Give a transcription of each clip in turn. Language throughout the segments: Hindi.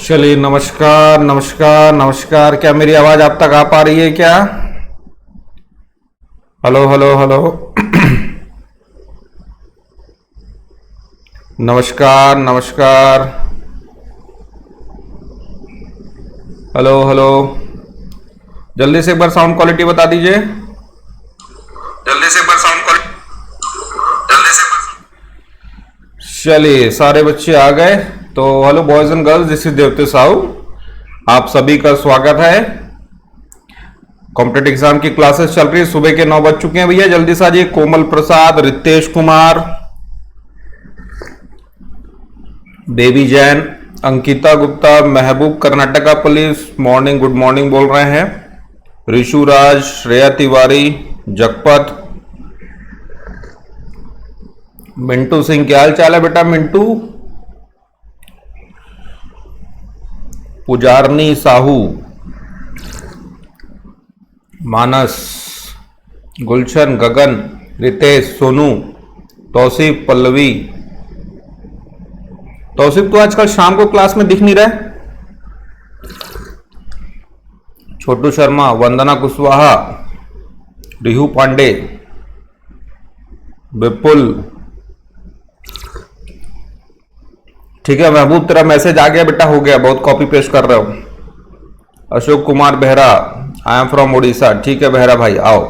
चलिए, नमस्कार नमस्कार नमस्कार। क्या मेरी आवाज आप तक आ पा रही है क्या? Hello hello hello. नमस्कार नमस्कार। Hello hello. जल्दी से एक बार साउंड क्वालिटी बता दीजिए। जल्दी से एक बार साउंड क्वालिटी। जल्दी से एक बार। चलिए, सारे बच्चे आ गए। तो hello boys and girls, this is देवते साहू। आप सभी का स्वागत है। कॉम्पिटेटिव एग्जाम की क्लासेस चल रही है। सुबह के 9 बज चुके हैं भैया। जल्दी से आ जाइए। कोमल प्रसाद, रितेश कुमार, बेबी जैन, अंकिता गुप्ता, महबूब Karnataka police, morning, good morning बोल रहे हैं। ऋषु राज, श्रेया तिवारी, जगपत, मिंटू सिंह, क्या हाल चाल है बेटा मिंटू? पुजारनी साहू, मानस, गुलशन, गगन, रितेश, सोनू, तौसीफ, पल्लवी। तौसीफ तो आजकल शाम को क्लास में दिख नहीं रहा है। छोटू शर्मा, वंदना कुशवाहा, रिहू पांडे, विपुल। ठीक है महबूब, तेरा मैसेज आ गया बेटा, हो गया। बहुत कॉपी पेस्ट कर रहे हो। Ashok Kumar Behera, I am from Orissa. ठीक है बेहरा भाई, आओ।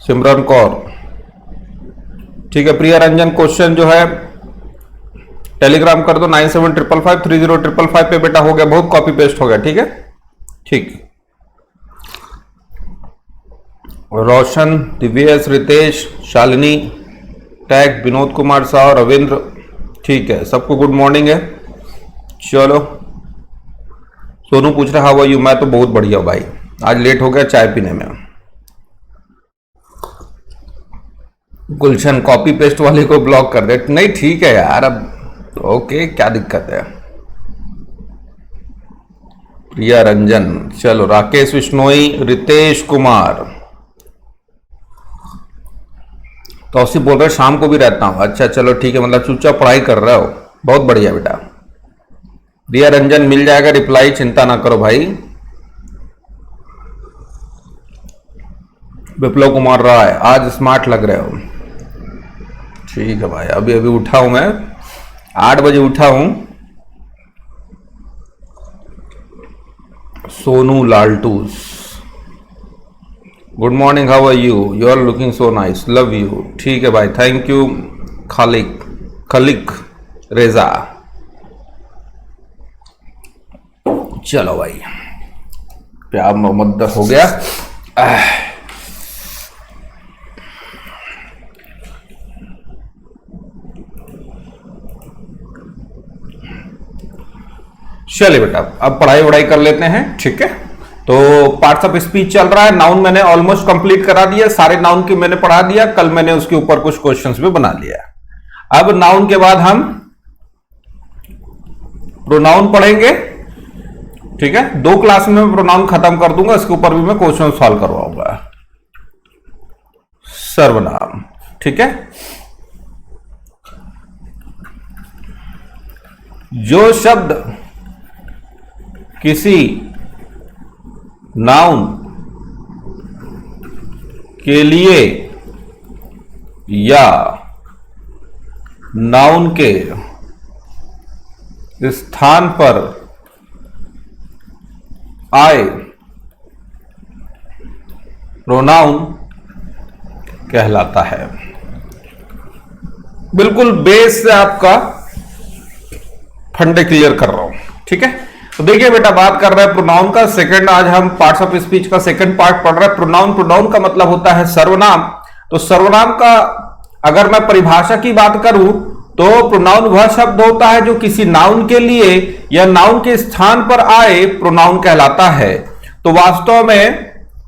सिमरन कौर, ठीक है। प्रिया रंजन, क्वेश्चन जो है टेलीग्राम कर दो 9755530555 पे बेटा, हो गया। बहुत कॉपी पेस्ट हो गया। ठीक है, ठीक। रोशन, दिव्येश, रितेश, शालिनी, टैग, विनोद कुमार साह, रविंद्र। ठीक है, सबको गुड मॉर्निंग है। चलो, सोनू पूछ रहा हाउ आर यू। मैं तो बहुत बढ़िया हूं भाई। आज लेट हो गया चाय पीने में। गुलशन, कॉपी पेस्ट वाले को ब्लॉक कर दे। नहीं ठीक है यार, अब ओके, क्या दिक्कत है। प्रिया रंजन, चलो। राकेश बिश्नोई, रितेश कुमार। तौसीफ बोल रहे शाम को भी रहता हूं। अच्छा चलो ठीक है, मतलब चुपचाप पढ़ाई कर रहे हो। बहुत बढ़िया बेटा। प्रिया रंजन, मिल जाएगा रिप्लाई, चिंता ना करो भाई। विप्लव कुमार राय, आज स्मार्ट लग रहे हो। ठीक है भाई, अभी अभी उठा हूं मैं, 8 बजे उठा हूं। सोनू लालटूस, good morning, how are you? You are looking so nice, love you. ठीक है भाई, थैंक यू। खलिक रेजा। चलो भाई, प्यार मोहम्मद हो गया। चलिए बेटा, अब पढ़ाई वढ़ाई कर लेते हैं। ठीक है, तो पार्ट्स ऑफ स्पीच चल रहा है। नाउन मैंने ऑलमोस्ट कंप्लीट करा दिया, सारे नाउन की मैंने पढ़ा दिया। कल मैंने उसके ऊपर कुछ क्वेश्चंस भी बना लिया। अब नाउन के बाद हम प्रोनाउन पढ़ेंगे। ठीक है, 2 क्लास में मैं प्रोनाउन खत्म कर दूंगा, इसके ऊपर भी मैं क्वेश्चन सॉल्व करवाऊंगा। सर्वनाम, ठीक है। जो शब्द किसी नाउन के लिए या नाउन के स्थान पर आए, प्रोनाउन कहलाता है। बिल्कुल बेस से आपका फंडे क्लियर कर रहा हूं। ठीक है, तो देखिए बेटा, बात कर रहे हैं प्रोनाउन का। सेकंड, आज हम पार्ट्स ऑफ स्पीच का सेकंड पार्ट पढ़ रहे हैं। प्रोनाउन का मतलब होता है सर्वनाम। तो सर्वनाम का अगर मैं परिभाषा की बात करूं तो प्रोनाउन वह शब्द होता है जो किसी नाउन के लिए या नाउन के स्थान पर आए, प्रोनाउन कहलाता है। तो वास्तव में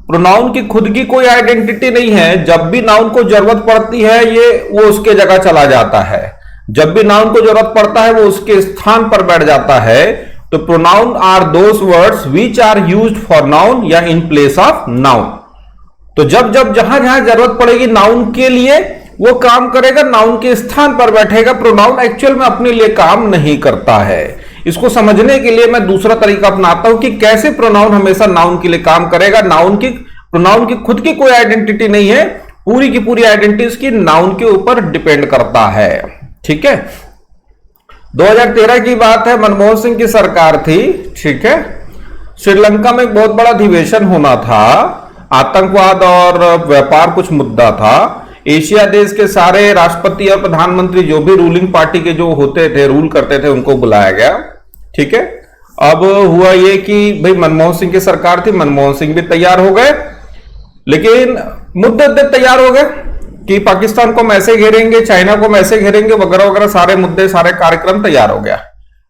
प्रोनाउन की खुद की कोई आइडेंटिटी नहीं है। जब भी नाउन को जरूरत पड़ती है, वो उसके जगह चला जाता है। जब भी नाउन को जरूरत पड़ता है, वो उसके स्थान पर बैठ जाता है। तो pronoun are those words which are used for noun या इन प्लेस ऑफ नाउन। तो जब जब जहां जहां जरूरत पड़ेगी नाउन के लिए, वो काम करेगा, नाउन के स्थान पर बैठेगा। प्रोनाउन एक्चुअल में अपने लिए काम नहीं करता है। इसको समझने के लिए मैं दूसरा तरीका अपनाता हूं कि कैसे प्रोनाउन हमेशा नाउन के लिए काम करेगा। प्रोनाउन की खुद की कोई आइडेंटिटी नहीं है, पूरी की पूरी आइडेंटिटी इसकी नाउन के ऊपर डिपेंड करता है। ठीक है, 2013 की बात है, मनमोहन सिंह की सरकार थी। ठीक है, श्रीलंका में एक बहुत बड़ा अधिवेशन होना था, आतंकवाद और व्यापार कुछ मुद्दा था। एशिया देश के सारे राष्ट्रपति और प्रधानमंत्री जो भी रूलिंग पार्टी के जो होते थे, रूल करते थे, उनको बुलाया गया। ठीक है, अब हुआ ये कि भाई मनमोहन सिंह की सरकार थी, मनमोहन सिंह भी तैयार हो गए, लेकिन मुद्दे तैयार हो गए कि पाकिस्तान को हम ऐसे घेरेंगे, चाइना को हम ऐसे घेरेंगे, वगैरह वगैरह, सारे मुद्दे, सारे कार्यक्रम तैयार हो गया।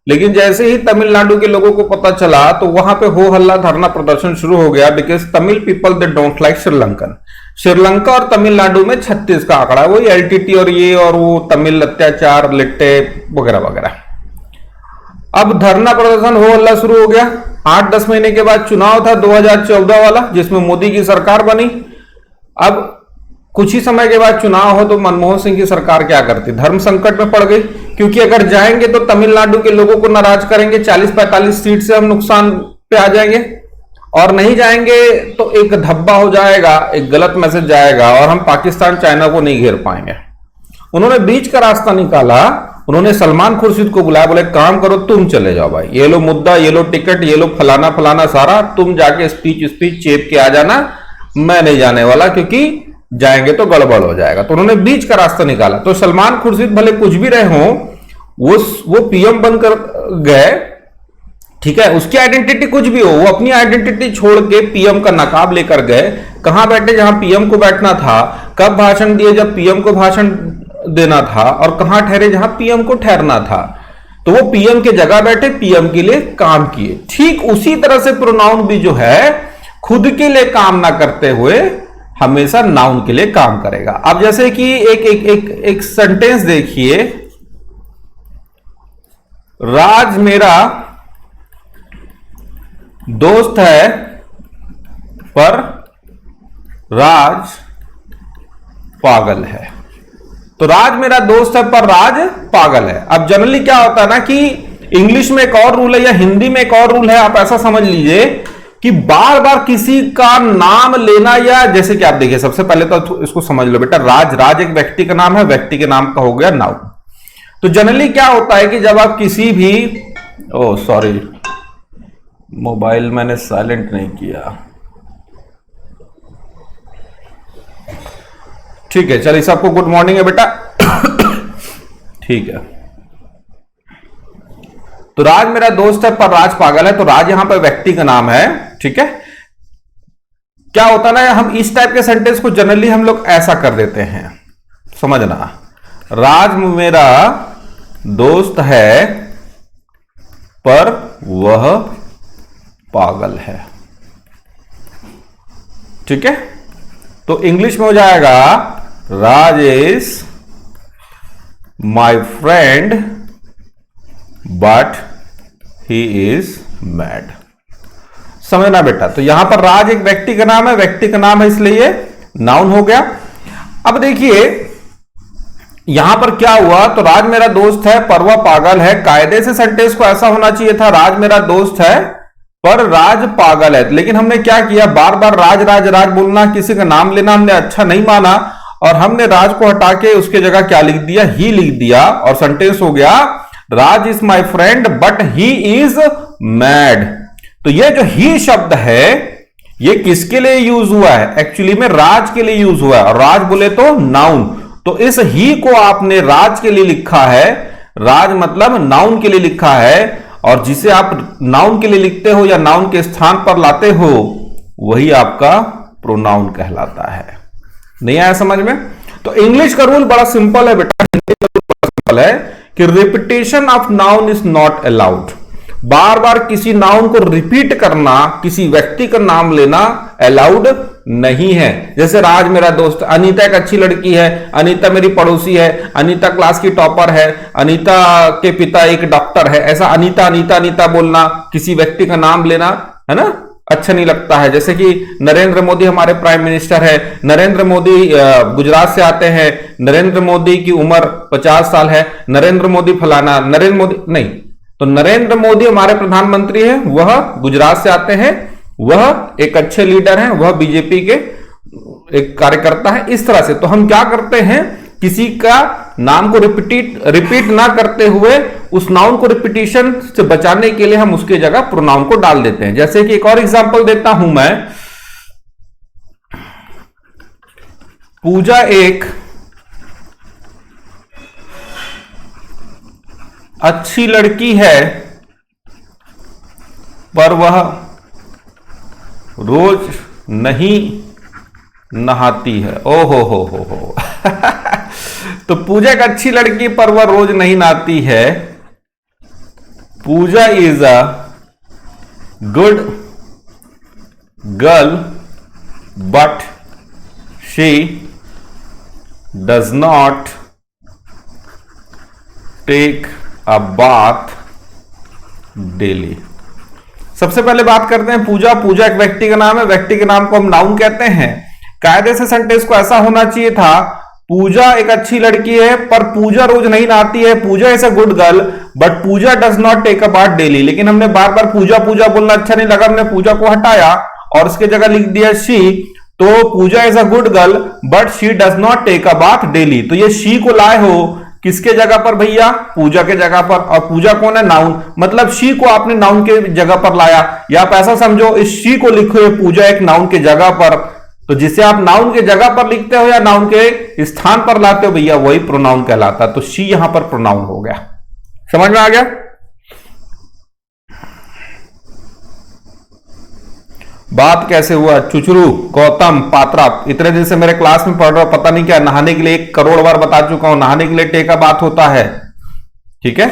लेकिन जैसे ही तमिलनाडु के लोगों को पता चला तो वहां पे हो हल्ला, धरना प्रदर्शन शुरू हो गया, because Tamil people they don't like Sri Lankan. Sri Lanka और तमिलनाडु में 36 का आंकड़ा, वही एलटीटी और ये और वो तमिल अत्याचार, लिट्टे वगैरह वगैरह। अब धरना प्रदर्शन हो हल्ला शुरू हो गया। 8-10 महीने के बाद चुनाव था 2014 वाला, जिसमें मोदी की सरकार बनी। अब कुछ ही समय के बाद चुनाव हो तो मनमोहन सिंह की सरकार क्या करती, धर्म संकट में पड़ गई, क्योंकि अगर जाएंगे तो तमिलनाडु के लोगों को नाराज करेंगे, 40-45 सीट से हम नुकसान पे आ जाएंगे, और नहीं जाएंगे तो एक धब्बा हो जाएगा, एक गलत मैसेज जाएगा और हम पाकिस्तान, चाइना को नहीं घेर पाएंगे। उन्होंने बीच का रास्ता निकाला, उन्होंने सलमान खुर्शीद को बुलाया, बोले काम करो, तुम चले जाओ भाई, ये लो मुद्दा, ये लो टिकट, ये लो फलाना फलाना सारा, तुम जाके स्पीच चेप के आ जाना, मैं नहीं जाने वाला, क्योंकि जाएंगे तो गड़बड़ हो जाएगा। तो उन्होंने बीच का रास्ता निकाला। तो सलमान खुर्शीद भले कुछ भी रहे हो, वो पीएम बनकर गए। ठीक है, उसकी आइडेंटिटी कुछ भी हो, वो अपनी आइडेंटिटी छोड़ के पीएम का नकाब लेकर गए। कहां बैठे, जहां पीएम को बैठना था, कब भाषण दिए, जब पीएम को भाषण देना था, और कहां ठहरे, जहां पीएम को ठहरना था। तो वो पीएम के जगह बैठे, पीएम के लिए काम किए। ठीक उसी तरह से प्रोनाउन भी जो है खुद के लिए काम ना करते हुए हमेशा नाउन के लिए काम करेगा। अब जैसे कि एक सेंटेंस देखिए, राज मेरा दोस्त है पर राज पागल है। तो राज मेरा दोस्त है पर राज पागल है। अब जनरली क्या होता है ना कि इंग्लिश में एक और रूल है या हिंदी में एक और रूल है, आप ऐसा समझ लीजिए कि बार बार किसी का नाम लेना, या जैसे कि आप देखिए, सबसे पहले तो इसको समझ लो बेटा, राज एक व्यक्ति का नाम है, व्यक्ति के नाम का हो गया नाउन। तो जनरली क्या होता है कि जब आप किसी भी, ओ सॉरी मोबाइल मैंने साइलेंट नहीं किया, ठीक है, चलिए सबको गुड मॉर्निंग है बेटा। ठीक है, तो राज मेरा दोस्त है पर राज पागल है। तो राज यहां पर व्यक्ति का नाम है। ठीक है, क्या होता है ना, हम इस टाइप के सेंटेंस को जनरली हम लोग ऐसा कर देते हैं, समझना, राज मेरा दोस्त है पर वह पागल है। ठीक है, तो इंग्लिश में हो जाएगा Raj is my friend but he is mad. समझना बेटा, तो यहां पर राज एक व्यक्ति का नाम है, व्यक्ति का नाम है इसलिए ये नाउन हो गया। अब देखिए यहां पर क्या हुआ, तो राज मेरा दोस्त है पर वह पागल है। कायदे से सेंटेंस को ऐसा होना चाहिए था, राज मेरा दोस्त है पर राज पागल है, लेकिन हमने क्या किया, बार बार राज राज राज बोलना, किसी का नाम लेना हमने अच्छा नहीं माना, और हमने राज को हटा के उसके जगह क्या लिख दिया, ही लिख दिया, और सेंटेंस हो गया Raj is my friend but he is mad. तो ये जो ही शब्द है ये किसके लिए यूज हुआ है, एक्चुअली में राज के लिए यूज हुआ है, और राज बोले तो नाउन। तो इस ही को आपने राज के लिए लिखा है, राज मतलब नाउन के लिए लिखा है, और जिसे आप नाउन के लिए लिखते हो या नाउन के स्थान पर लाते हो वही आपका प्रोनाउन कहलाता है। नहीं आया समझ में? तो इंग्लिश का रूल बड़ा सिंपल है बेटा, हिंदी का रूल बड़ा सिंपल है कि repetition of noun is not allowed. बार बार किसी नाउन को रिपीट करना, किसी व्यक्ति का नाम लेना अलाउड नहीं है। जैसे राज मेरा दोस्त, अनीता एक अच्छी लड़की है, अनीता मेरी पड़ोसी है, अनीता क्लास की टॉपर है, अनीता के पिता एक डॉक्टर है, ऐसा अनीता अनीता अनीता बोलना, किसी व्यक्ति का नाम लेना, है ना, अच्छा नहीं लगता है। जैसे कि नरेंद्र मोदी हमारे प्राइम मिनिस्टर है, नरेंद्र मोदी गुजरात से आते हैं, नरेंद्र मोदी की उम्र 50 साल है, नरेंद्र मोदी फलाना, नरेंद्र मोदी नहीं, तो नरेंद्र मोदी हमारे प्रधानमंत्री है, वह गुजरात से आते हैं, वह एक अच्छे लीडर हैं, वह बीजेपी के एक कार्यकर्ता है, इस तरह से। तो हम क्या करते हैं, किसी का नाम को रिपीट ना करते हुए उस नाउन को रिपीटिशन से बचाने के लिए हम उसकी जगह प्रोनाउन को डाल देते हैं। जैसे कि एक और एग्जांपल देता हूं मैं, पूजा एक अच्छी लड़की है पर वह रोज नहीं नहाती है। ओ हो तो पूजा एक अच्छी लड़की पर वह रोज नहीं नहाती है। Pooja is a good girl but she does not take a bath daily. सबसे पहले बात करते हैं पूजा। पूजा एक व्यक्ति का नाम है, व्यक्ति के नाम को हम नाउन कहते हैं। कायदे से सेंटेंस को ऐसा होना चाहिए था, पूजा एक अच्छी लड़की है पर पूजा रोज नहीं नहाती है। Pooja is a good girl but Pooja does not take a bath daily. लेकिन हमने बार बार पूजा पूजा बोलना अच्छा नहीं लगा, हमने पूजा को हटाया और उसके जगह लिख दिया शी। तो Pooja is a good girl but she does not take a bath daily. तो ये शी को लाए हो किसके जगह पर भैया, पूजा के जगह पर। और पूजा कौन है, नाउन, मतलब शी को आपने नाउन के जगह पर लाया। या आप ऐसा समझो इस शी को लिखो पूजा एक नाउन के जगह पर। तो जिसे आप नाउन के जगह पर लिखते हो या नाउन के स्थान पर लाते हो भैया, वही प्रोनाउन कहलाता। तो शी यहां पर प्रोनाउन हो गया। समझ में आ गया? बात कैसे हुआ, चुचरू, गौतम, पात्रा, इतने दिन से मेरे क्लास में पढ़ रहा, पता नहीं क्या नहाने के लिए 1 करोड़ बार बता चुका हूं, नहाने के लिए टे का बात होता है। ठीक है,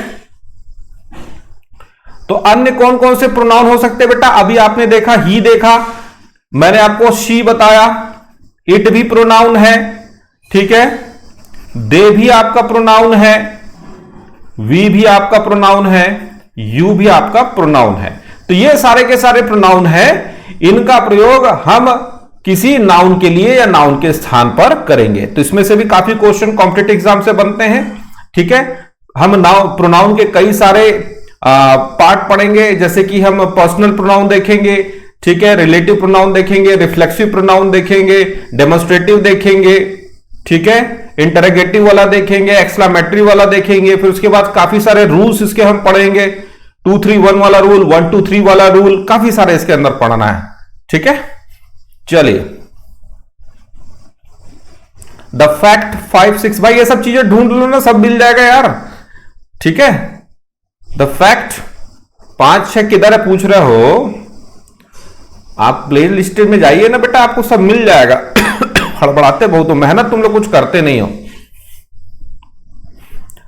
तो अन्य कौन कौन से प्रोनाउन हो सकते बेटा? अभी आपने देखा ही, देखा मैंने आपको शी बताया, इट भी प्रोनाउन है। ठीक है, दे भी आपका प्रोनाउन है, वी भी आपका प्रोनाउन है, यू भी आपका प्रोनाउन है। तो ये सारे के सारे प्रोनाउन है, इनका प्रयोग हम किसी नाउन के लिए या नाउन के स्थान पर करेंगे। तो इसमें से भी काफी क्वेश्चन कॉम्पिटिटिव एग्जाम से बनते हैं। ठीक है, हम प्रोनाउन के कई सारे पार्ट पढ़ेंगे, जैसे कि हम पर्सनल प्रोनाउन देखेंगे, ठीक है, रिलेटिव प्रोनाउन देखेंगे, रिफ्लेक्सिव प्रोनाउन देखेंगे, डेमोन्स्ट्रेटिव देखेंगे, ठीक है, इंटरोगेटिव वाला देखेंगे, एक्सक्लेमेटरी वाला देखेंगे। फिर उसके बाद काफी सारे रूल्स इसके हम पढ़ेंगे, 2 3 1 वाला रूल, 1 2 3 वाला रूल, काफी सारे इसके अंदर पढ़ना है। ठीक है, चलिए द फैक्ट 5 6, भाई ये सब चीजें ढूंढ लो ना, सब मिल जाएगा यार। ठीक है, द फैक्ट 5 6 किधर है पूछ रहे हो, आप प्ले लिस्ट में जाइए ना बेटा, आपको सब मिल जाएगा। हड़बड़ाते बहुत हो, मेहनत तुम लोग कुछ करते नहीं हो।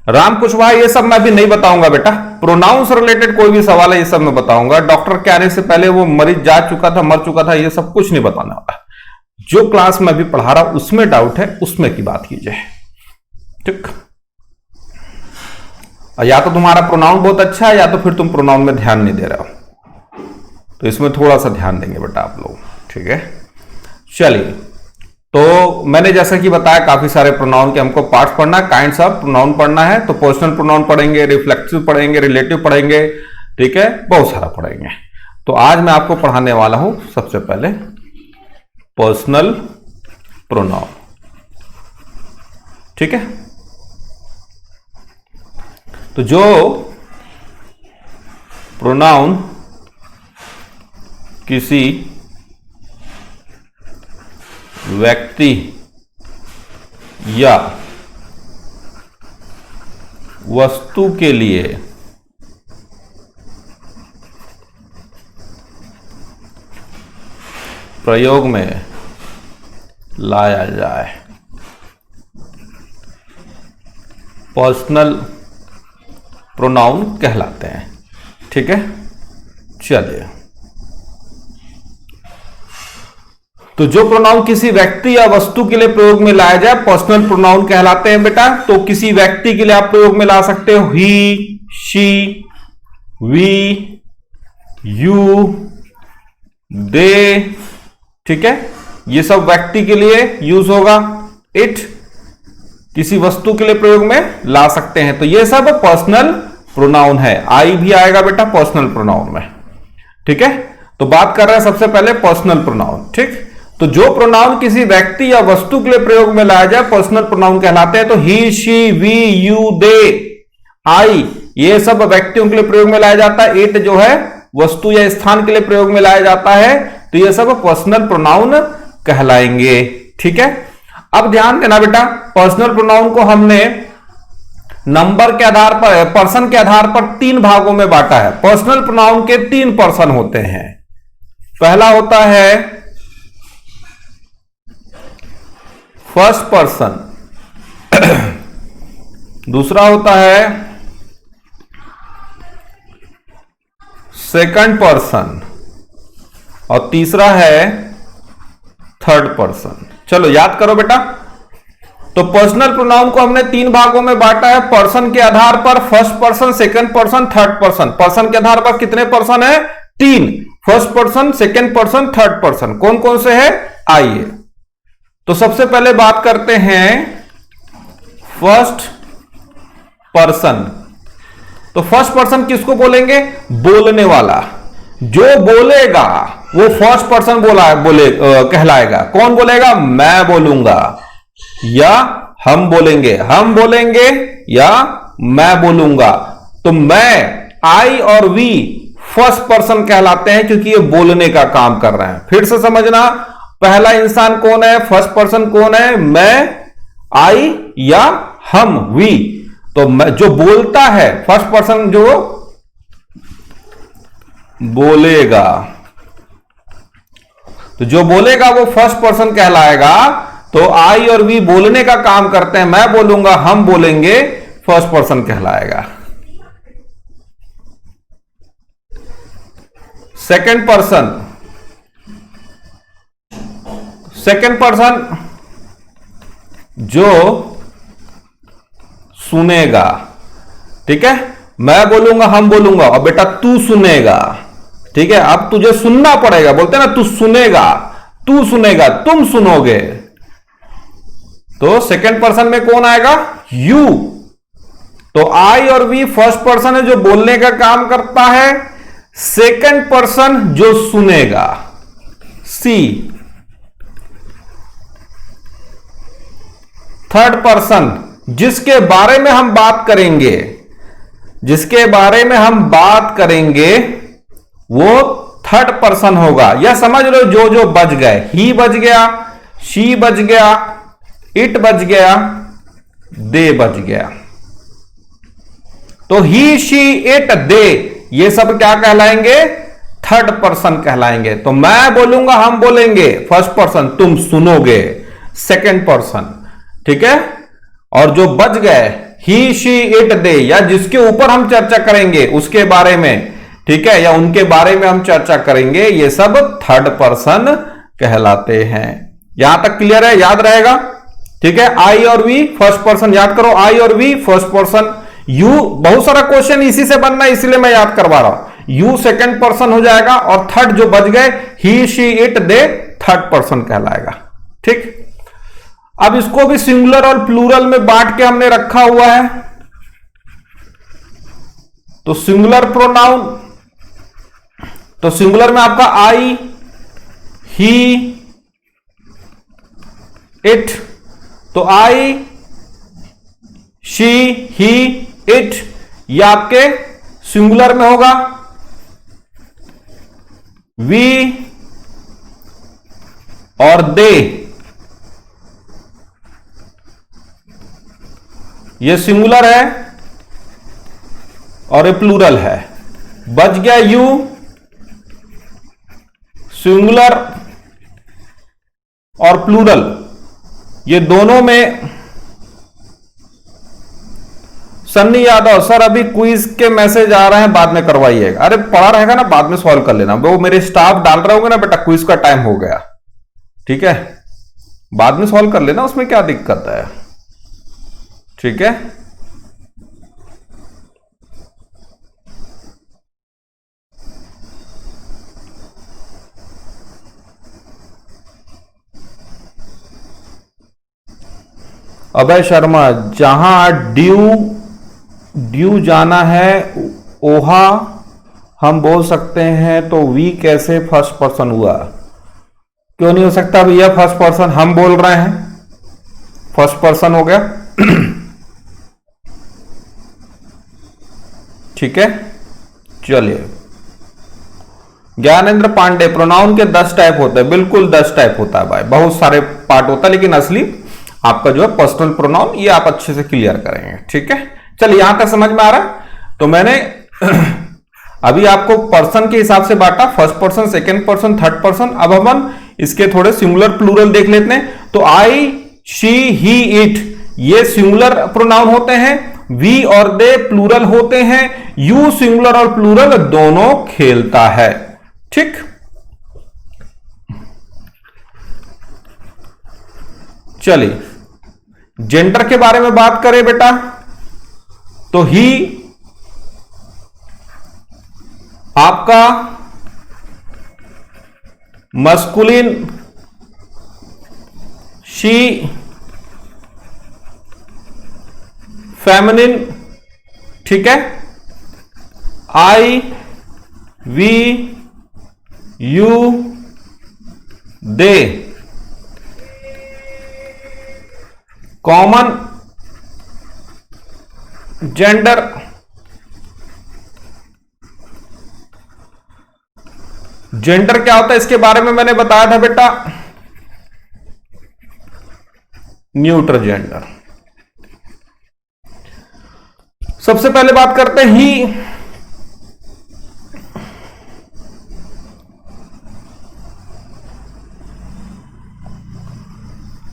राम कुशवाहा ये सब मैं भी नहीं बताऊंगा बेटा, प्रोनाउन से रिलेटेड कोई भी सवाल है ये सब मैं बताऊंगा। डॉक्टर के आने से पहले वो मरीज जा चुका था, मर चुका था, ये सब कुछ नहीं बताने वाला। जो क्लास में अभी पढ़ा रहा उसमें डाउट है उसमें की बात कीजिए। ठीक, या तो तुम्हारा प्रोनाउन बहुत अच्छा है या तो फिर तुम प्रोनाउन में ध्यान नहीं दे रहे हो, तो इसमें थोड़ा सा ध्यान देंगे बेटा आप लोग। ठीक है, चलिए, तो मैंने जैसा कि बताया काफी सारे प्रोनाउन के हमको पार्ट्स पढ़ना है, काइंड्स ऑफ प्रोनाउन पढ़ना है। तो पर्सनल प्रोनाउन पढ़ेंगे, रिफ्लेक्सिव पढ़ेंगे, रिलेटिव पढ़ेंगे, ठीक है, बहुत सारा पढ़ेंगे। तो आज मैं आपको पढ़ाने वाला हूं सबसे पहले पर्सनल प्रोनाउन। ठीक है, तो जो प्रोनाउन किसी व्यक्ति या वस्तु के लिए प्रयोग में लाया जाए, पर्सनल प्रोनाउन कहलाते हैं। ठीक है, चलिए, तो जो प्रोनाउन किसी व्यक्ति या वस्तु के लिए प्रयोग में लाया जाए पर्सनल प्रोनाउन कहलाते हैं बेटा। तो किसी व्यक्ति के लिए आप प्रयोग में ला सकते हो ही, शी, वी, यू, दे, ठीक है, ये सब व्यक्ति के लिए यूज होगा। इट किसी वस्तु के लिए प्रयोग में ला सकते हैं। तो ये सब पर्सनल प्रोनाउन है। आई भी आएगा बेटा पर्सनल प्रोनाउन में, ठीक है। तो बात कर रहे हैं सबसे पहले पर्सनल प्रोनाउन, ठीक। तो जो प्रोनाउन किसी व्यक्ति या वस्तु के लिए प्रयोग में लाया जाए पर्सनल प्रोनाउन कहलाते हैं। तो ही, शी, वी, यू, दे, आई, ये सब व्यक्तियों के लिए प्रयोग में लाया जाता है। इट जो है वस्तु या स्थान के लिए प्रयोग में लाया जाता है। तो ये सब पर्सनल प्रोनाउन कहलाएंगे, ठीक है। अब ध्यान देना बेटा, पर्सनल प्रोनाउन को हमने नंबर के आधार पर, पर्सन के आधार पर 3 भागों में बांटा है। पर्सनल प्रोनाउन के 3 पर्सन होते हैं। पहला होता है फर्स्ट पर्सन, दूसरा होता है सेकंड पर्सन और तीसरा है थर्ड पर्सन। चलो याद करो बेटा। तो पर्सनल प्रोनाउन को हमने 3 भागों में बांटा है पर्सन के आधार पर। First person, second person, third person. Person के आधार पर कितने पर्सन है? 3। First person, second person, third person. कौन कौन से है? आइए तो सबसे पहले बात करते हैं फर्स्ट पर्सन। तो फर्स्ट पर्सन किसको बोलेंगे? बोलने वाला। जो बोलेगा वो फर्स्ट पर्सन कहलाएगा। कौन बोलेगा? मैं बोलूंगा या हम बोलेंगे, हम बोलेंगे या मैं बोलूंगा। तो मैं, आई और वी फर्स्ट पर्सन कहलाते हैं क्योंकि ये बोलने का काम कर रहे हैं। फिर से समझना, पहला इंसान कौन है? फर्स्ट पर्सन कौन है? मैं, आई या हम, वी। तो जो बोलता है फर्स्ट पर्सन, जो बोलेगा, तो जो बोलेगा वो फर्स्ट पर्सन कहलाएगा। तो आई और वी बोलने का काम करते हैं। मैं बोलूंगा, हम बोलेंगे, फर्स्ट पर्सन कहलाएगा। सेकंड पर्सन, सेकंड पर्सन जो सुनेगा, ठीक है। मैं बोलूंगा, हम बोलूंगा और बेटा तू सुनेगा, ठीक है। अब तुझे सुनना पड़ेगा, बोलते हैं ना, तू सुनेगा, तू सुनेगा, तुम सुनोगे। तो सेकंड पर्सन में कौन आएगा? यू। तो आई और वी फर्स्ट पर्सन है जो बोलने का काम करता है। सेकंड पर्सन जो सुनेगा, सी। थर्ड पर्सन जिसके बारे में हम बात करेंगे, जिसके बारे में हम बात करेंगे वो थर्ड पर्सन होगा। या समझ लो जो जो बच गए, ही बच गया, शी बच गया, इट बच गया, दे बच गया। तो ही, शी, इट, दे ये सब क्या कहलाएंगे? थर्ड पर्सन कहलाएंगे। तो मैं बोलूंगा, हम बोलेंगे, फर्स्ट पर्सन, तुम सुनोगे, सेकंड पर्सन, ठीक है। और जो बच गए ही, शी, इट, दे, या जिसके ऊपर हम चर्चा करेंगे उसके बारे में, ठीक है, या उनके बारे में हम चर्चा करेंगे, ये सब थर्ड पर्सन कहलाते हैं। यहां तक क्लियर है? याद रहेगा, ठीक है। आई और वी फर्स्ट पर्सन, याद करो, आई और वी फर्स्ट पर्सन। यू, बहुत सारा क्वेश्चन इसी से बनना है, इसलिए मैं याद करवा रहा हूं। यू सेकंड पर्सन हो जाएगा और थर्ड जो बच गए he, she, it, they third person कहलाएगा, ठीक। अब इसको भी सिंगुलर और प्लूरल में बांट के हमने रखा हुआ है। तो सिंगुलर प्रोनाउन, तो सिंगुलर में आपका आई, ही, इट। तो आई, शी, ही, इट ये आपके सिंगुलर में होगा। वी और दे ये सिंगुलर है और ये प्लूरल है। बच गया यू, सिंगुलर और प्लूरल, ये दोनों में। सन्नी यादव सर अभी क्विज के मैसेज आ रहे हैं, बाद में करवाइएगा। अरे पढ़ा रहेगा ना, बाद में सॉल्व कर लेना। वो मेरे स्टाफ डाल रहे होंगे ना बेटा, क्विज का टाइम हो गया, ठीक है, बाद में सॉल्व कर लेना, उसमें क्या दिक्कत है, ठीक है। अभय शर्मा, जहां ड्यू जाना है ओहा हम बोल सकते हैं, तो वी कैसे फर्स्ट पर्सन हुआ? क्यों नहीं हो सकता भैया फर्स्ट पर्सन? हम बोल रहे हैं, फर्स्ट पर्सन हो गया। ठीक है, चलिए। ज्ञानेंद्र पांडे, प्रोनाउन के 10 टाइप होते हैं। बिल्कुल 10 टाइप होता है भाई, बहुत सारे पार्ट होता है, लेकिन असली आपका जो है पर्सनल प्रोनाउन, ये आप अच्छे से क्लियर करेंगे। ठीक है, चलिए यहां तक समझ में आ रहा है? तो मैंने अभी आपको पर्सन के हिसाब से बांटा, first person, second person, third person. अब हम इसके थोड़े सिंगुलर प्लूरल देख लेते हैं। तो आई, शी, ही, इट ये सिंगुलर प्रोनाउन होते हैं, वी और दे प्लूरल होते हैं, यू सिंगुलर और प्लूरल दोनों खेलता है। ठीक, चलिए जेंडर के बारे में बात करें बेटा, तो ही आपका मस्कुलिन, शी फेमिनिन, ठीक है, I, we, you, they common gender, gender क्या होता है इसके बारे में मैंने बताया था बेटा, न्यूट्रल जेंडर। सबसे पहले बात करते हैं ही।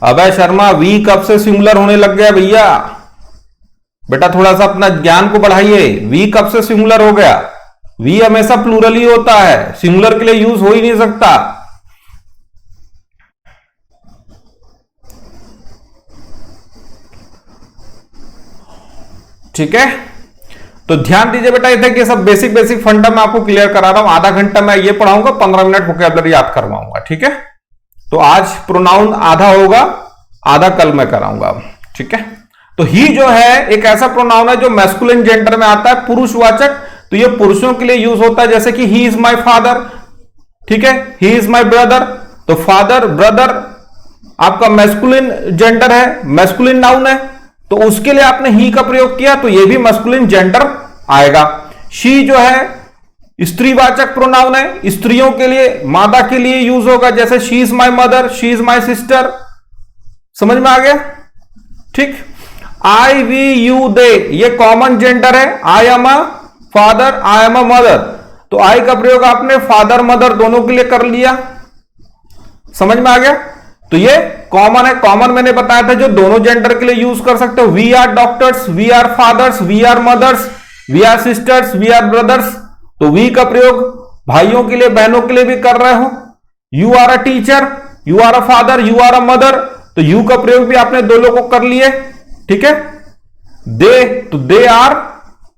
अभय शर्मा, वी कब से सिंगुलर होने लग गया भैया? बेटा थोड़ा सा अपना ज्ञान को बढ़ाइए। वी कब से सिंगुलर हो गया? वी हमेशा प्लूरल ही होता है, सिंगुलर के लिए यूज हो ही नहीं सकता। ठीक है, तो ध्यान दीजिए बेटा, ये कि सब बेसिक फंडा मैं आपको क्लियर करा रहा हूं। आधा घंटा मैं ये पढ़ाऊंगा, 15 मिनट वोकैबुलरी याद करवाऊंगा। ठीक है, तो आज प्रोनाउन आधा होगा, आधा कल मैं कराऊंगा। ठीक है, तो ही जो है एक ऐसा प्रोनाउन है जो मैस्कुलिन जेंडर में आता है, पुरुषवाचक। तो ये पुरुषों के लिए यूज होता है, जैसे कि ही इज माय फादर, ठीक है, ही इज माय ब्रदर। तो फादर, ब्रदर आपका मैस्कुलिन जेंडर है, मैस्कुलिन नाउन है, तो उसके लिए आपने ही का प्रयोग किया, तो ये भी मैस्कुलिन जेंडर आएगा। शी जो है स्त्रीवाचक प्रोनाउन है, स्त्रियों के लिए, मादा के लिए यूज होगा, जैसे she is my mother, she is my sister. समझ में आ गया? ठीक। आई, वी, यू, दे ये कॉमन जेंडर है। I am a father, I am a mother, तो आई का प्रयोग आपने फादर मदर दोनों के लिए कर लिया। समझ में आ गया? तो ये कॉमन है। कॉमन मैंने बताया था जो दोनों जेंडर के लिए यूज कर सकते हो। We are doctors, we are fathers, we are mothers, we are sisters, we are brothers, तो वी का प्रयोग भाइयों के लिए, बहनों के लिए भी कर रहे हो। You are a teacher, you are a father, you are a mother, तो यू का प्रयोग भी आपने दो लोगों को कर लिए। ठीक है, दे, तो they are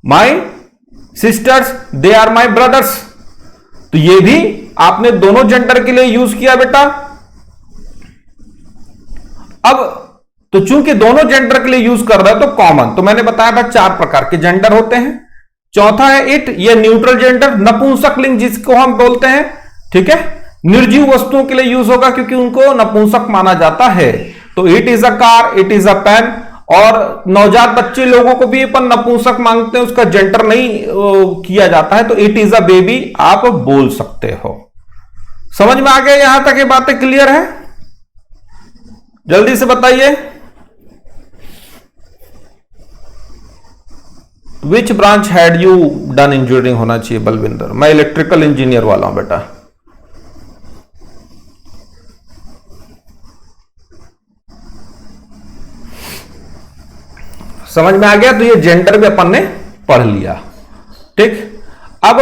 my sisters, they are my brothers, तो ये भी आपने दोनों जेंडर के लिए यूज किया बेटा। अब तो चूंकि दोनों जेंडर के लिए यूज कर रहे हो तो कॉमन, तो मैंने बताया था 4 प्रकार के जेंडर होते हैं। चौथा है इट, ये न्यूट्रल जेंडर, नपुंसक लिंग जिसको हम बोलते हैं। ठीक है, निर्जीव वस्तुओं के लिए यूज होगा क्योंकि उनको नपुंसक माना जाता है। तो it is a car, it is a pen, और नवजात बच्चे लोगों को भी अपन नपुंसक मांगते हैं, उसका जेंडर नहीं किया जाता है, तो इट इज अ बेबी आप बोल सकते हो। समझ में आ गया? यहां तक ये बातें क्लियर है? जल्दी से बताइए। Which branch had you done engineering होना चाहिए बलविंदर? मैं इलेक्ट्रिकल इंजीनियर वाला हूं बेटा। समझ में आ गया? तो ये जेंडर भी अपन ने पढ़ लिया। ठीक, अब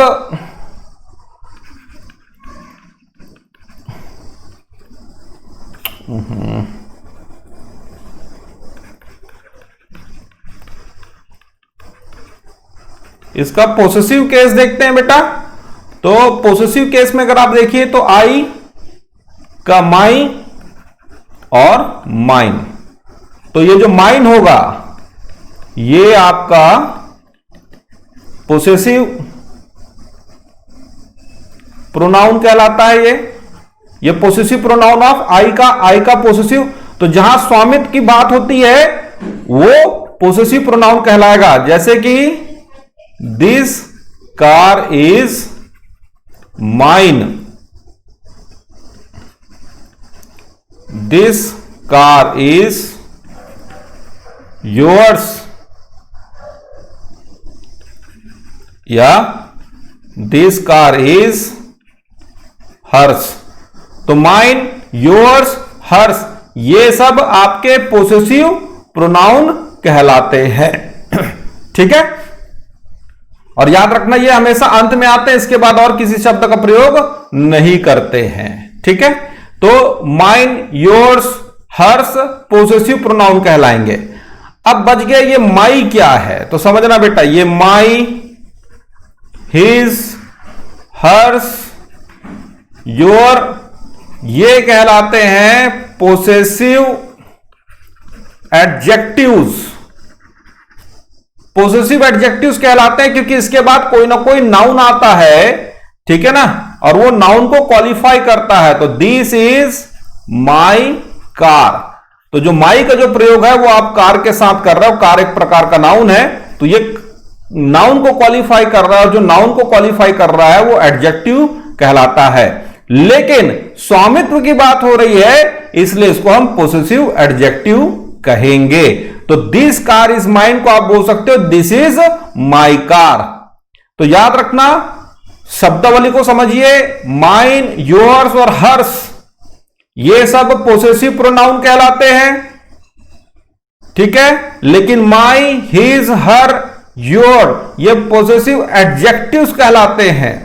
इसका पोसेसिव केस देखते हैं बेटा। तो पोसेसिव केस में अगर आप देखिए तो आई का माई और माइन, तो ये जो माइन होगा ये आपका पोसेसिव प्रोनाउन कहलाता है। ये पोसेसिव प्रोनाउन ऑफ आई का पोसेसिव, तो जहां स्वामित्व की बात होती है वो पोसेसिव प्रोनाउन कहलाएगा। जैसे कि this car is mine, this car is yours, या दिस कार इज हर्स। तो माइन, योर्स, हर्स ये सब आपके पोसेसिव प्रोनाउन कहलाते हैं। ठीक है, और याद रखना ये हमेशा अंत में आते हैं, इसके बाद और किसी शब्द का प्रयोग नहीं करते हैं। ठीक है, तो mine, yours, hers possessive pronoun कहलाएंगे। अब बच गया ये माई क्या है, तो समझना बेटा, ये माई, हिज, हर्स, योर ये कहलाते हैं पोसेसिव एडजेक्टिव्स। पोसेसिव एडजेक्टिव्स कहलाते हैं क्योंकि इसके बाद कोई ना कोई नाउन आता है, ठीक है ना, और वो नाउन को क्वालिफाई करता है। तो दिस इज माई कार, तो जो माई का जो प्रयोग है वो आप कार के साथ कर रहे हो। कार एक प्रकार का नाउन है, तो ये नाउन को क्वालिफाई कर रहा है, और जो नाउन को क्वालिफाई कर रहा है वो एडजेक्टिव कहलाता है। लेकिन स्वामित्व की बात हो रही है इसलिए इसको हम पोसेसिव एडजेक्टिव कहेंगे। तो दिस कार इज माइन को आप बोल सकते हो दिस इज माई कार। तो याद रखना, शब्दावली को समझिए, माइन, योर्स और हर्स ये सब पोसेसिव प्रोनाउन कहलाते हैं। ठीक है, लेकिन माई, हिज, हर, योर ये पोसेसिव एडजेक्टिव्स कहलाते हैं।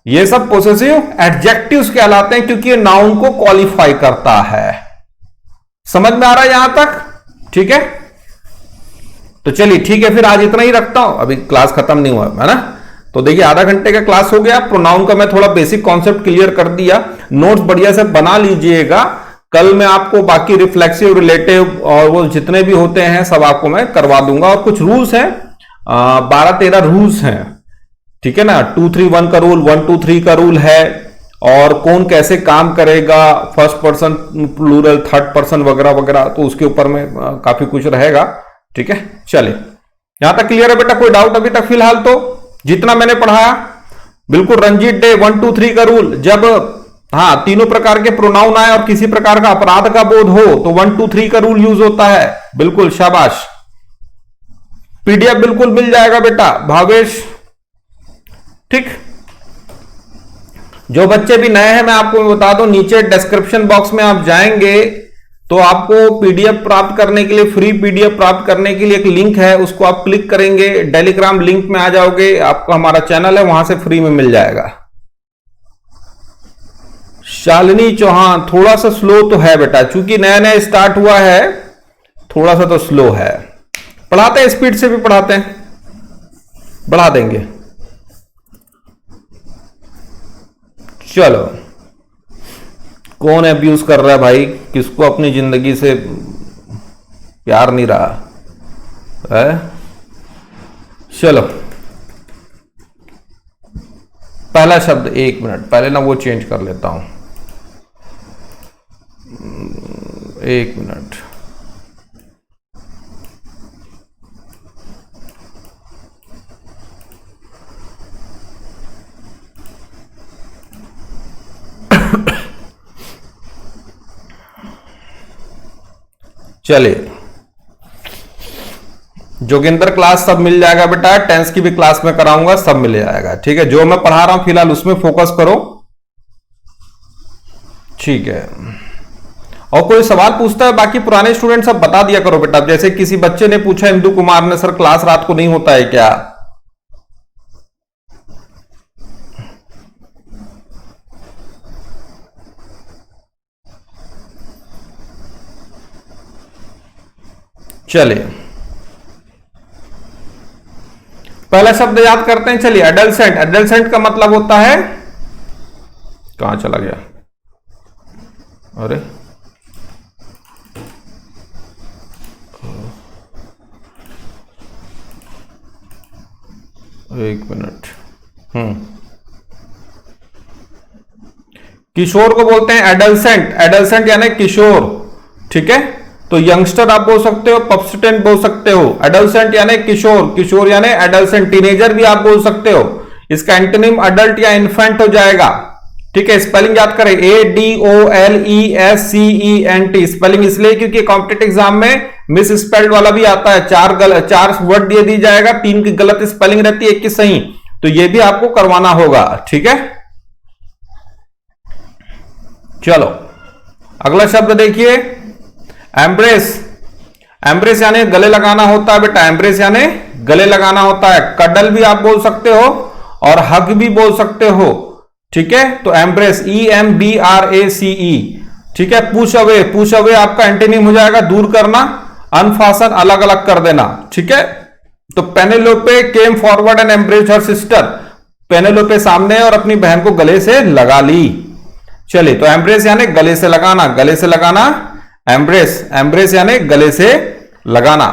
ये सब पोसेसिव एडजेक्टिव्स कहलाते हैं क्योंकि ये नाउन को क्वालिफाई करता है। समझ में आ रहा है यहां तक? ठीक है, तो चलिए ठीक है, फिर आज इतना ही रखता हूं, अभी क्लास खत्म नहीं हुआ है ना। तो देखिए आधा घंटे का क्लास हो गया। प्रोनाउन का मैं थोड़ा बेसिक कॉन्सेप्ट क्लियर कर दिया, नोट्स बढ़िया से बना लीजिएगा। कल मैं आपको बाकी रिफ्लेक्सिव, रिलेटिव और वो जितने भी होते हैं सब आपको मैं करवा दूंगा। और कुछ रूल्स हैं, 12-13 रूल्स हैं, ठीक है ना। 2-3-1 का रूल, 1-2-3 का रूल है, और कौन कैसे काम करेगा, first person, plural, third person वगैरह वगैरह, तो उसके ऊपर में काफी कुछ रहेगा। ठीक है, चलिए यहां तक क्लियर है बेटा? कोई डाउट अभी तक फिलहाल? तो जितना मैंने पढ़ाया बिल्कुल रंजीत डे 1-2-3 का रूल, जब हाँ तीनों प्रकार के प्रोनाउन आए और किसी प्रकार का अपराध का बोध हो तो 1-2-3 का रूल यूज होता है। बिल्कुल शाबाश, पीडीएफ बिल्कुल मिल जाएगा बेटा भावेश। ठीक, जो बच्चे भी नए हैं मैं आपको बता दूं, नीचे डिस्क्रिप्शन बॉक्स में आप जाएंगे तो आपको पीडीएफ प्राप्त करने के लिए, फ्री पीडीएफ प्राप्त करने के लिए एक लिंक है, उसको आप क्लिक करेंगे, टेलीग्राम लिंक में आ जाओगे, आपको हमारा चैनल है वहां से फ्री में मिल जाएगा। शालिनी चौहान, थोड़ा सा स्लो तो है बेटा, चूंकि नया नया स्टार्ट हुआ है, थोड़ा सा तो स्लो है। पढ़ाते हैं, स्पीड से भी पढ़ाते हैं, बढ़ा देंगे। चलो, कौन अब्यूज कर रहा है भाई? किसको अपनी जिंदगी से प्यार नहीं रहा है? चलो, पहला शब्द, 1 मिनट पहले ना वो चेंज कर लेता हूं, 1 मिनट। चलिए, जोगिंदर क्लास सब मिल जाएगा बेटा, टेंस की भी क्लास में कराऊंगा, सब मिल जाएगा। ठीक है, जो मैं पढ़ा रहा हूं फिलहाल उसमें फोकस करो। ठीक है, और कोई सवाल पूछता है बाकी पुराने स्टूडेंट सब बता दिया करो बेटा। जैसे किसी बच्चे ने पूछा, इंदु कुमार ने, सर क्लास रात को नहीं होता है क्या? चलिए, पहला शब्द याद करते हैं। चलिए, एडलसेंट। एडलसेंट का मतलब होता है, कहां चला गया? अरे एक मिनट। किशोर को बोलते हैं एडल्सेंट, एडल्सेंट यानी किशोर, ठीक है। तो यंगस्टर आप बोल सकते हो, पब्स्टेंट बोल सकते हो। एडल्सेंट यानी किशोर, किशोर यानी एडल्सेंट। टीनेजर भी आप बोल सकते हो। इसका एंटोनिम अडल्ट या इन्फेंट हो जाएगा, ठीक है। स्पेलिंग याद करें, ADOLESCENT। स्पेलिंग इसलिए क्योंकि कॉम्पिटिटिव एग्जाम में मिस स्पेल्ड वाला भी आता है। चार वर्ड दे दी जाएगा, 3 की गलत स्पेलिंग रहती है, 1 की सही। तो ये भी आपको करवाना होगा, ठीक है। चलो अगला शब्द देखिए, एम्ब्रेस। एम्ब्रेस यानी गले लगाना होता है बेटा, एम्ब्रेस यानी गले लगाना होता है। कडल भी आप बोल सकते हो और हग भी बोल सकते हो, ठीक है। तो एम्ब्रेस, EMBRACE, ठीक है। पुश अवे, पुश अवे आपका एंटोनिम हो जाएगा दूर करना, अनफासन अलग अलग कर देना, ठीक है। तो Penelope came forward and embraced her sister. Penelope सामने और अपनी बहन को गले से लगा ली। चलिए, तो एम्ब्रेस यानी गले से लगाना, गले से लगाना एम्ब्रेस, एम्ब्रेस यानी गले से लगाना।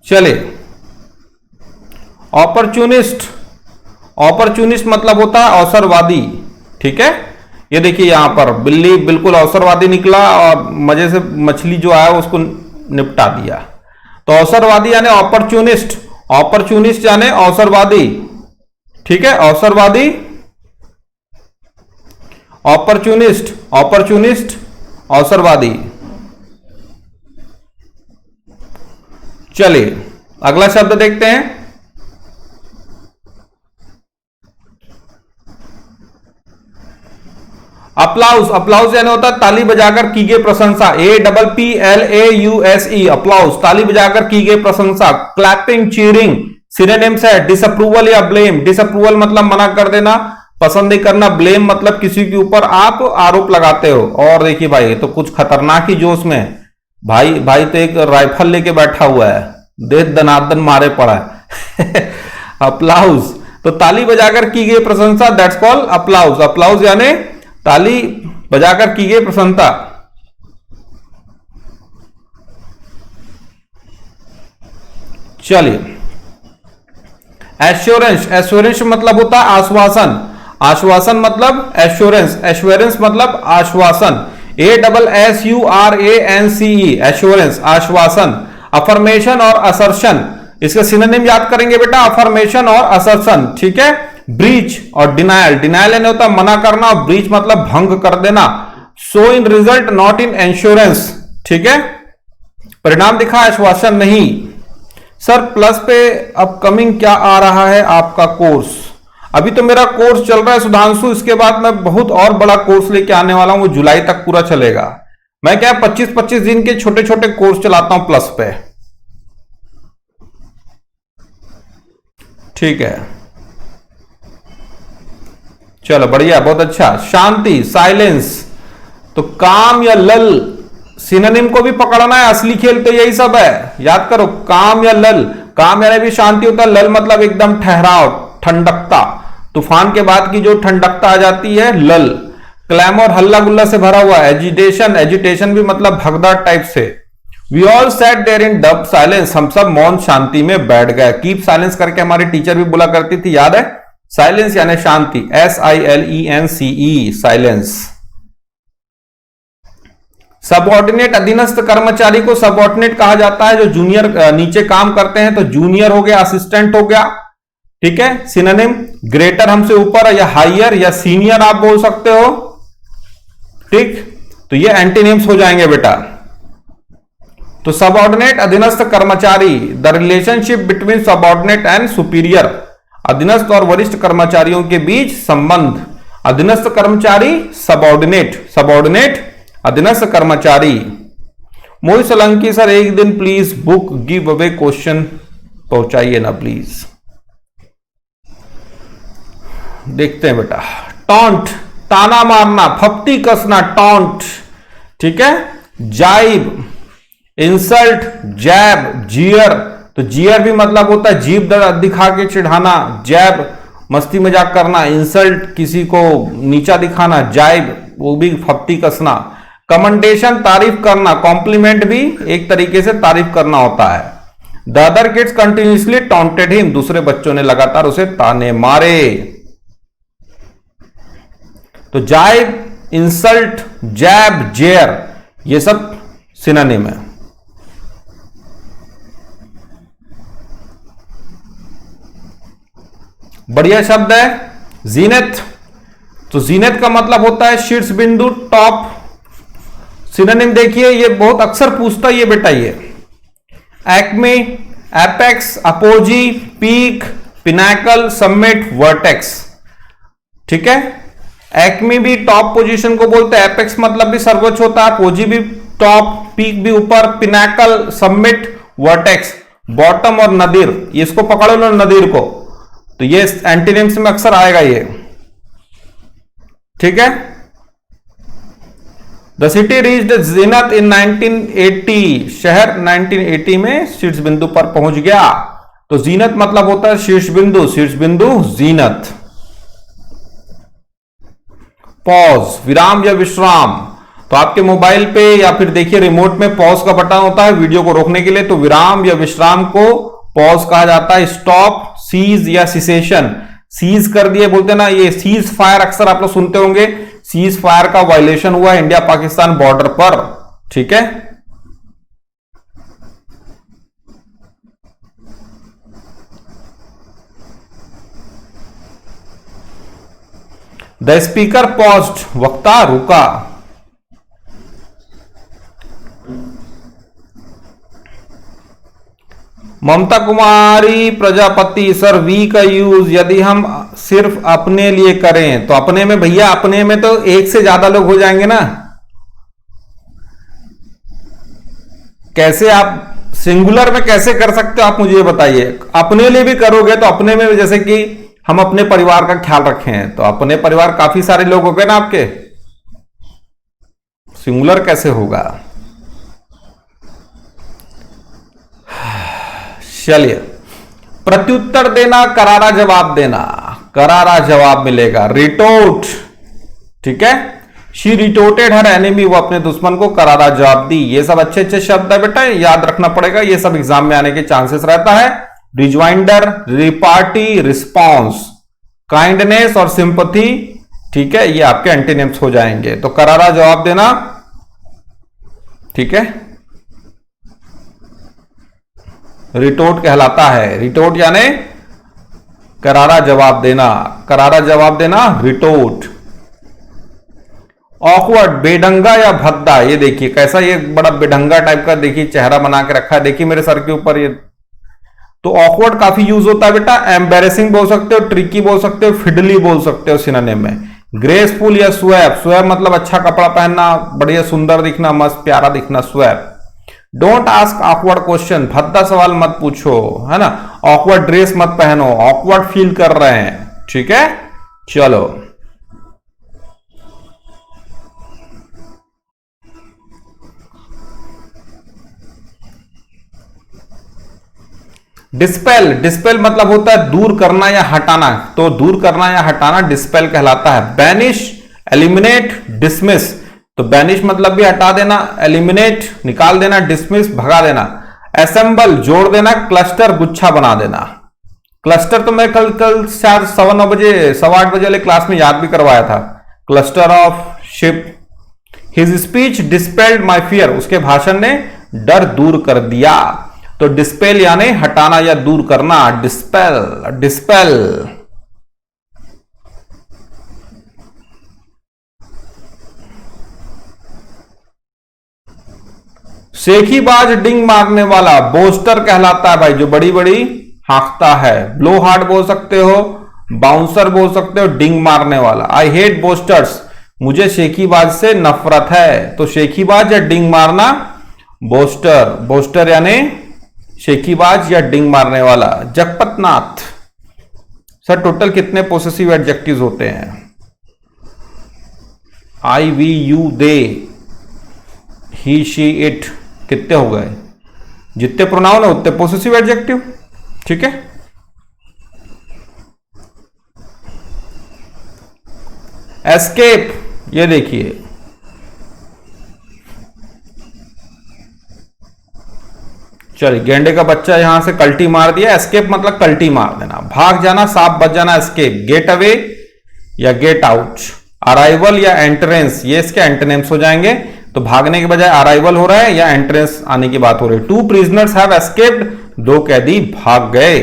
चलिए, ऑपर्चुनिस्ट। ऑपर्चुनिस्ट मतलब होता है अवसरवादी, ठीक है। ये देखिए यहां पर बिल्ली बिल्कुल अवसरवादी निकला और मजे से मछली जो है उसको निपटा दिया। तो अवसरवादी यानी ऑपर्चुनिस्ट, ऑपर्चुनिस्ट यानी अवसरवादी, ठीक है। अवसरवादी, ऑपर्चुनिस्ट, ऑपर्चुनिस्ट अवसरवादी। चलिए अगला शब्द देखते हैं, अप्लाउज। अप्लाउज यानी होता है ताली बजाकर की गई प्रशंसा, APPLAUSE, अप्लाउज, ताली बजाकर की गई प्रशंसा। क्लैपिंग, चीयरिंग सिनोनिम्स है, डिसअप्रूवल या ब्लेम। डिसअप्रूवल मतलब मना कर देना, पसंद नहीं करना। ब्लेम मतलब किसी के ऊपर आप आरोप लगाते हो। और देखिए भाई, तो कुछ खतरनाक ही जोश में भाई, भाई तो एक राइफल लेके बैठा हुआ है, दे दनादन मारे पड़ा है। अप्लाउज, तो ताली बजाकर की गई प्रशंसा, दैट्स कॉल्ड अप्लाउज। अप्लाउज यानी ताली बजाकर की गई प्रशंसा। चलिए, एश्योरेंस। एश्योरेंस मतलब होता है आश्वासन, आश्वासन मतलब एश्योरेंस, एश्योरेंस मतलब आश्वासन। ASSURANCE, एश्योरेंस, आश्वासन। अफर्मेशन और असर्शन, इसका सिनोनिम याद करेंगे बेटा, अफर्मेशन और असर्शन, ठीक है। ब्रीच और डिनायल। डिनायल यानी होता है मना करना और ब्रीच मतलब भंग कर देना। So in result not in insurance, ठीक है। परिणाम दिखा, आश्वासन नहीं। सर प्लस पे अपकमिंग क्या आ रहा है आपका कोर्स? अभी तो मेरा कोर्स चल रहा है सुधांशु, इसके बाद मैं बहुत और बड़ा कोर्स लेके आने वाला हूं, वो जुलाई तक पूरा चलेगा। मैं क्या 25-25 दिन के छोटे छोटे कोर्स चलाता हूं प्लस पे, ठीक है। चलो बढ़िया, बहुत अच्छा। शांति, साइलेंस, तो काम या लल, सिनोनिम को भी पकड़ना है। असली खेल तो यही सब है, याद करो। काम या लल, काम यानी भी शांति होता है, लल मतलब एकदम ठहराव, ठंडकता, तूफान के बाद की जो ठंडकता आ जाती है, लल। क्लैमर, हल्ला गुल्ला से भरा हुआ। एजिटेशन, एजिटेशन भी मतलब भगदड़ टाइप से। We all sat there in dumb silence, हम सब मौन शांति में बैठ गए। कीप साइलेंस करके हमारी टीचर भी बोला करती थी, याद है। साइलेंस यानी शांति, SILENCE, साइलेंस। सबऑर्डिनेट, अधीनस्थ कर्मचारी को सबऑर्डिनेट कहा जाता है, जो जूनियर नीचे काम करते हैं। तो जूनियर हो गया, असिस्टेंट हो गया, ठीक है। सिनोनिम ग्रेटर, हमसे ऊपर, या हायर या सीनियर आप बोल सकते हो, ठीक। तो ये एंटीनिम्स हो जाएंगे बेटा। तो सबऑर्डिनेट, अधीनस्थ कर्मचारी, the relationship between subordinate and superior, अधीनस्थ और वरिष्ठ कर्मचारियों के बीच संबंध। अधीनस्थ कर्मचारी सबऑर्डिनेट, सबऑर्डिनेट अधीनस्थ कर्मचारी। मोहित सोलंकी सर एक दिन please book give away question पहुंचाइए ना प्लीज। देखते हैं बेटा। टॉन्ट, ताना मारना, फप्ती कसना, टॉन्ट, ठीक है। जाइब, इंसल्ट, जैब, जियर, तो जियर भी मतलब होता है जीभ दिखा के चिढ़ाना। जैब मस्ती मजाक करना, इंसल्ट किसी को नीचा दिखाना, जाइब वो भी फप्ती कसना। कमेंडेशन, तारीफ करना, कॉम्प्लीमेंट भी एक तरीके से तारीफ करना होता है। The other kids continuously taunted him, दूसरे बच्चों ने लगातार उसे ताने मारे। तो जाइब, इंसल्ट, जैब, जेयर, ये सब सिनोनिम है। बढ़िया शब्द है जीनत। तो जीनत का मतलब होता है शीर्ष बिंदु, टॉप। सिनोनिम देखिए, ये बहुत अक्सर पूछता है ये बेटा, ये Acme, apex, apogee, peak, Pinnacle, summit, vertex. ठीक है, एक्मे भी टॉप पोजीशन को बोलते हैं, एपेक्स मतलब भी सर्वोच्च होता है, अपोजी भी टॉप, पीक भी ऊपर, पिनाकल, समिट, वर्टेक्स बॉटम और नदीर, ये इसको पकड़ लो नदीर को, तो ये एंटीनिम्स में अक्सर आएगा ये। ठीक है, द सिटी रीच्ड जीनत इन 1980, शहर 1980 में शीर्ष बिंदु पर पहुंच गया। तो जीनत मतलब होता है शीर्ष बिंदु, शीर्ष बिंदु जीनत। पॉज, विराम या विश्राम। तो आपके मोबाइल पे या फिर देखिए रिमोट में पॉज का बटन होता है वीडियो को रोकने के लिए, तो विराम या विश्राम को पॉज कहा जाता है। स्टॉप, सीज या सिसेशन, सीज कर दिए बोलते ना, ये सीज फायर अक्सर आप लोग सुनते होंगे, सीज फायर का वायलेशन हुआ इंडिया पाकिस्तान बॉर्डर पर। ठीक है, द स्पीकर पॉज्ड, वक्ता रुका। ममता कुमारी प्रजापति, सर वी का यूज यदि हम सिर्फ अपने लिए करें तो अपने में, भैया अपने में तो एक से ज्यादा लोग हो जाएंगे ना। कैसे आप सिंगुलर में कैसे कर सकते हो आप मुझे बताइए। अपने लिए भी करोगे तो अपने में, जैसे कि हम अपने परिवार का ख्याल रखे हैं, तो अपने परिवार काफी सारे लोग हो गए ना आपके, सिंगुलर कैसे होगा। चलिए, प्रत्युत्तर देना, करारा जवाब देना, करारा जवाब मिलेगा, रिटोट। ठीक है, शी रिटोटेड हर एनिमी, वो अपने दुश्मन को करारा जवाब दी। ये सब अच्छे अच्छे शब्द है बेटा, याद रखना पड़ेगा, ये सब एग्जाम में आने के चांसेस रहता है। रिज्वाइंडर, रिपार्टी, रिस्पॉन्स, काइंडनेस और सिंपथी। ठीक है, ये आपके एंटीनिम्स हो जाएंगे। तो करारा जवाब देना, ठीक है, रिटोट कहलाता है। रिटोट यानी करारा जवाब देना, करारा जवाब देना रिटोट। ऑकवर्ड, बेढंगा या भद्दा, ये देखिए कैसा, ये बड़ा बेढंगा टाइप का देखिए चेहरा बना के रखा है, देखिए मेरे सर के ऊपर ये। तो ऑकवर्ड काफी यूज होता है बेटा, एम्बेरेसिंग बोल सकते हो, ट्रिकी बोल सकते हो, फिडली बोल सकते हो सिनोनिम में। ग्रेसफुल या स्वैप, स्वैप मतलब अच्छा कपड़ा पहनना, बढ़िया सुंदर दिखना, मस्त प्यारा दिखना, swap. Don't ask awkward question, भद्दा सवाल मत पूछो, है ना। ऑकवर्ड ड्रेस मत पहनो, ऑकवर्ड फील कर रहे हैं। ठीक है, चलो डिस्पेल, डिस्पेल मतलब होता है दूर करना या हटाना, तो दूर करना या हटाना डिस्पेल कहलाता है। बैनिश, एलिमिनेट, डिसमिस, तो बैनिश मतलब भी हटा देना, एलिमिनेट निकाल देना, डिसमिस भगा देना। असेंबल जोड़ देना, क्लस्टर गुच्छा बना देना। क्लस्टर तो मैं कल शायद 9:15 बजे 8:15 बजे वाले क्लास में याद भी करवाया था, cluster of ship. His speech dispelled my fear, उसके भाषण ने डर दूर कर दिया। तो डिस्पेल यानी हटाना या दूर करना, डिस्पेल, डिस्पेल। शेखीबाज, डिंग मारने वाला, बोस्टर कहलाता है भाई, जो बड़ी बड़ी हाँकता है। ब्लो हार्ड बोल सकते हो, बाउंसर बोल सकते हो, डिंग मारने वाला। आई हेट बोस्टर्स, मुझे शेखीबाज से नफरत है। तो शेखीबाज या डिंग मारना, बोस्टर, बोस्टर यानी शेखीबाज या डिंग मारने वाला। जगपतनाथ, सर टोटल कितने पोसेसिव एडजेक्टिव्स होते हैं। I, we, you, they, he, she, it, कितने हो गए। जितने प्रोनाउन है उतने पोसेसिव एडजेक्टिव। ठीक है, एस्केप, ये देखिए चलिए, गेंडे का बच्चा यहां से कल्टी मार दिया। एस्केप मतलब कल्टी मार देना, भाग जाना, सांप बच जाना, एस्केप। गेट अवे या गेट आउट, अराइवल या एंट्रेंस, ये इसके एंटोनिम्स हो जाएंगे। तो भागने के बजाय अराइवल हो रहा है या एंट्रेंस आने की बात हो रही है। 2 प्रिजनर्स हैव एस्केप्ड, 2 कैदी भाग गए।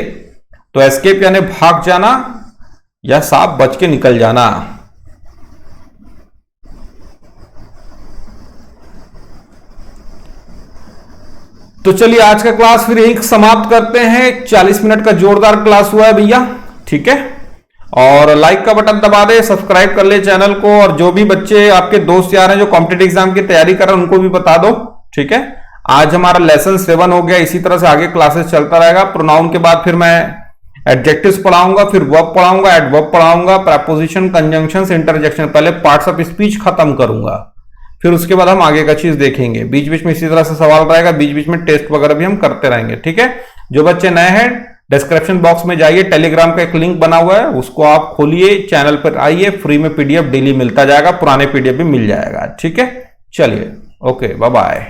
तो एस्केप यानी भाग जाना या सांप बच के निकल जाना। तो चलिए आज का क्लास फिर यही समाप्त करते हैं। 40 मिनट का जोरदार क्लास हुआ है भैया, ठीक है। और लाइक का बटन दबा दे, सब्सक्राइब कर ले चैनल को, और जो भी बच्चे आपके दोस्त यार हैं जो कॉम्पिटिटिव एग्जाम की तैयारी कर रहे हैं उनको भी बता दो, ठीक है। आज हमारा लेसन 7 हो गया, इसी तरह से आगे क्लासेस चलता रहेगा। प्रोनाउन के बाद फिर मैं एडजेक्टिव्स पढ़ाऊंगा, फिर वर्ब पढ़ाऊंगा, एडवर्ब पढ़ाऊंगा, प्रेपोजिशन, कंजंक्शंस, इंटरजेक्शन। पहले पार्ट्स ऑफ स्पीच खत्म करूंगा, फिर उसके बाद हम आगे का चीज देखेंगे। बीच बीच में इसी तरह से सवाल रहेगा, बीच बीच में टेस्ट वगैरह भी हम करते रहेंगे, ठीक है। जो बच्चे नए हैं डिस्क्रिप्शन बॉक्स में जाइए, टेलीग्राम का एक लिंक बना हुआ है, उसको आप खोलिए, चैनल पर आइए, फ्री में पीडीएफ डेली मिलता जाएगा, पुराने पीडीएफ भी मिल जाएगा, ठीक है। चलिए, ओके, बाय बाय।